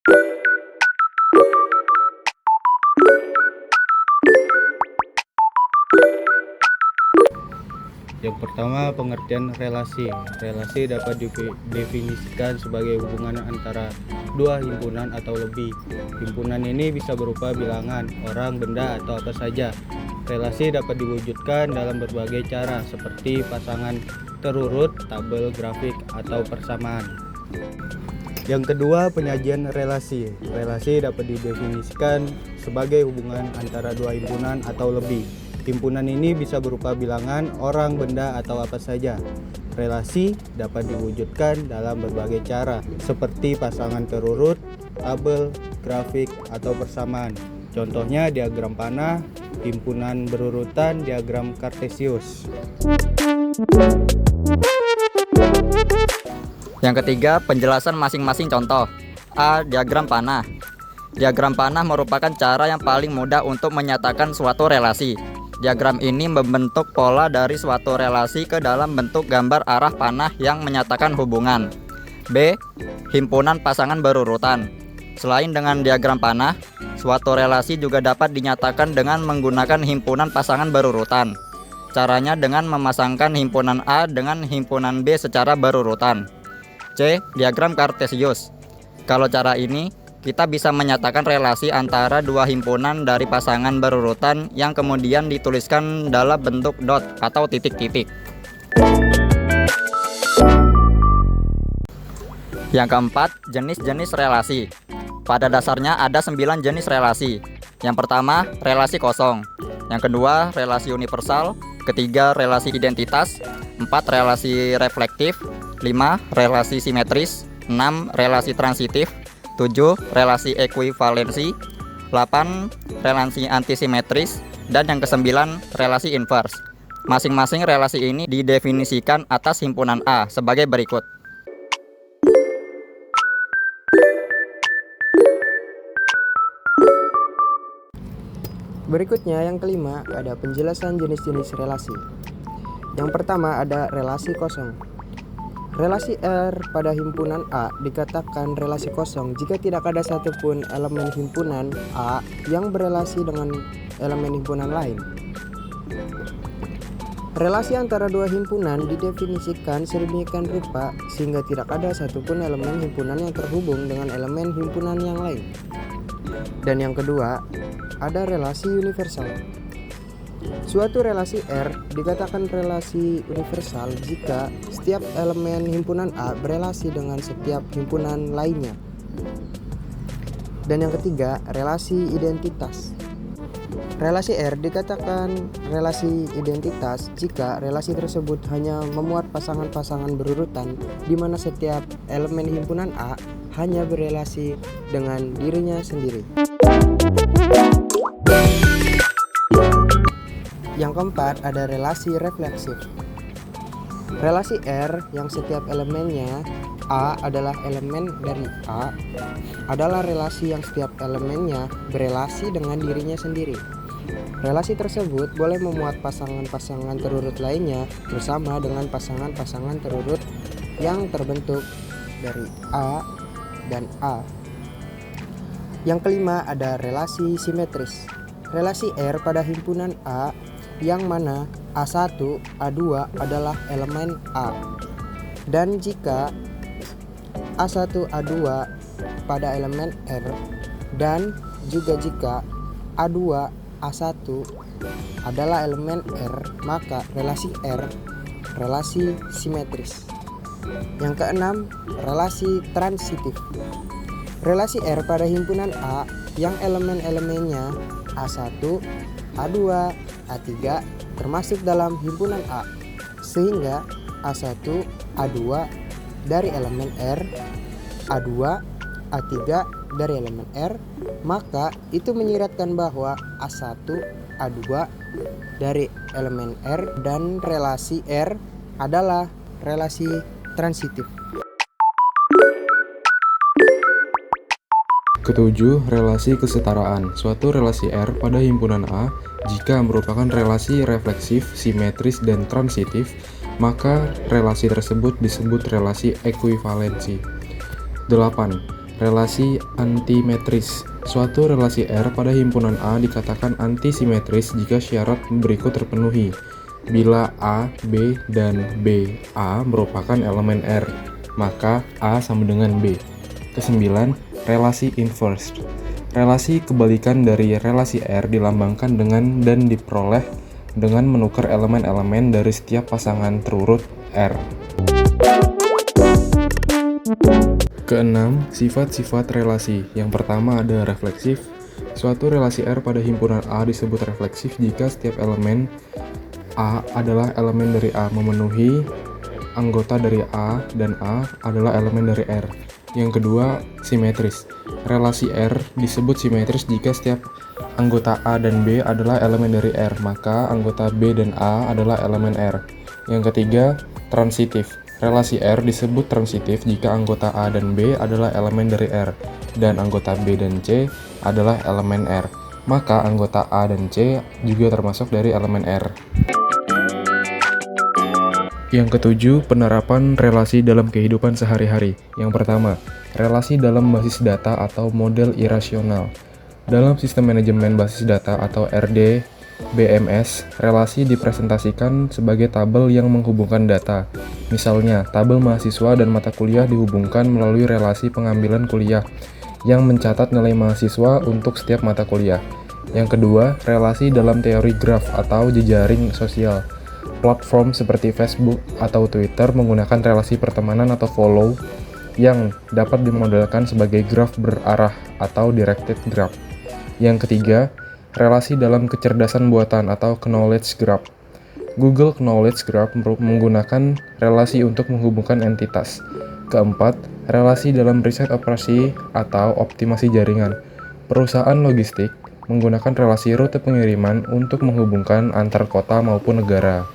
Yang pertama, pengertian relasi. Relasi dapat didefinisikan sebagai hubungan antara dua himpunan atau lebih. Himpunan ini bisa berupa bilangan, orang, benda, atau apa saja. Relasi dapat diwujudkan dalam berbagai cara, seperti pasangan terurut, tabel, grafik, atau persamaan. Yang kedua, penyajian relasi. Relasi dapat didefinisikan sebagai hubungan antara dua himpunan atau lebih. Himpunan ini bisa berupa bilangan, orang, benda, atau apa saja. Relasi dapat diwujudkan dalam berbagai cara, seperti pasangan terurut, tabel, grafik, atau persamaan. Contohnya diagram panah, himpunan berurutan, diagram Kartesius. Yang ketiga, penjelasan masing-masing contoh. A. Diagram panah. Diagram panah merupakan cara yang paling mudah untuk menyatakan suatu relasi. Diagram ini membentuk pola dari suatu relasi ke dalam bentuk gambar arah panah yang menyatakan hubungan. B. Himpunan pasangan berurutan. Selain dengan diagram panah, suatu relasi juga dapat dinyatakan dengan menggunakan himpunan pasangan berurutan. Caranya dengan memasangkan himpunan A dengan himpunan B secara berurutan. C. Diagram Kartesius. Kalau cara ini, kita bisa menyatakan relasi antara dua himpunan dari pasangan berurutan yang kemudian dituliskan dalam bentuk dot atau titik-titik. Yang keempat, jenis-jenis relasi. Pada dasarnya ada 9 jenis relasi. Yang pertama, relasi kosong. Yang kedua, relasi universal. Ketiga, relasi identitas. 4, relasi reflektif. 5, relasi simetris. 6, relasi transitif. 7, relasi ekuivalensi. 8, relasi antisimetris. Dan yang ke-9, relasi inverse. Masing-masing relasi ini didefinisikan atas himpunan A sebagai berikut. Berikutnya yang kelima ada penjelasan jenis-jenis relasi. Yang pertama ada relasi kosong. Relasi R pada himpunan A dikatakan relasi kosong jika tidak ada satupun elemen himpunan A yang berelasi dengan elemen himpunan lain. Relasi antara dua himpunan didefinisikan sedemikian rupa sehingga tidak ada satupun elemen himpunan yang terhubung dengan elemen himpunan yang lain. Dan yang kedua, ada relasi universal. Suatu relasi R dikatakan relasi universal jika setiap elemen himpunan A berelasi dengan setiap himpunan lainnya. Dan yang ketiga, relasi identitas. Relasi R dikatakan relasi identitas jika relasi tersebut hanya memuat pasangan-pasangan berurutan di mana setiap elemen himpunan A hanya berelasi dengan dirinya sendiri. Yang keempat ada relasi refleksif. Relasi R yang setiap elemennya A adalah elemen dari A adalah relasi yang setiap elemennya berelasi dengan dirinya sendiri. Relasi tersebut boleh memuat pasangan-pasangan terurut lainnya bersama dengan pasangan-pasangan terurut yang terbentuk dari A dan A. Yang kelima ada relasi simetris. Relasi R pada himpunan A yang mana A1, A2 adalah elemen A. Dan jika A1, A2 pada elemen R dan juga jika A2, A1 adalah elemen R, maka relasi R relasi simetris. Yang keenam, relasi transitif. Relasi R pada himpunan A yang elemen-elemennya A1, A2, A3 termasuk dalam himpunan A, sehingga A1, A2 dari elemen R, A2, A3 dari elemen R, maka itu menyiratkan bahwa A1, A2 dari elemen R dan relasi R adalah relasi transitif. Ketujuh, relasi kesetaraan. Suatu relasi R pada himpunan A jika merupakan relasi refleksif, simetris, dan transitif, maka relasi tersebut disebut relasi ekuivalensi. 8. Relasi antimetris. Suatu relasi R pada himpunan A dikatakan antisimetris jika syarat berikut terpenuhi. Bila A, B, dan B, A merupakan elemen R, maka A sama dengan B. Kesembilan, relasi inverse. Relasi kebalikan dari relasi R dilambangkan dengan dan diperoleh dengan menukar elemen-elemen dari setiap pasangan terurut R. Keenam, sifat-sifat relasi. Yang pertama ada refleksif. Suatu relasi R pada himpunan A disebut refleksif jika setiap elemen A adalah elemen dari A memenuhi anggota dari A dan A adalah elemen dari R. Yang kedua, simetris. Relasi R disebut simetris jika setiap anggota A dan B adalah elemen dari R, maka anggota B dan A adalah elemen R. Yang ketiga, transitif. Relasi R disebut transitif jika anggota A dan B adalah elemen dari R, dan anggota B dan C adalah elemen R. Maka anggota A dan C juga termasuk dari elemen R. Yang ketujuh, penerapan relasi dalam kehidupan sehari-hari. Yang pertama, relasi dalam basis data atau model irasional. Dalam sistem manajemen basis data atau RDBMS, relasi dipresentasikan sebagai tabel yang menghubungkan data. Misalnya, tabel mahasiswa dan mata kuliah dihubungkan melalui relasi pengambilan kuliah yang mencatat nilai mahasiswa untuk setiap mata kuliah. Yang kedua, relasi dalam teori graf atau jejaring sosial. Platform seperti Facebook atau Twitter menggunakan relasi pertemanan atau follow yang dapat dimodelkan sebagai graf berarah atau directed graph. Yang ketiga, relasi dalam kecerdasan buatan atau knowledge graph. Google Knowledge Graph menggunakan relasi untuk menghubungkan entitas. Keempat, relasi dalam riset operasi atau optimasi jaringan. Perusahaan logistik menggunakan relasi rute pengiriman untuk menghubungkan antar kota maupun negara.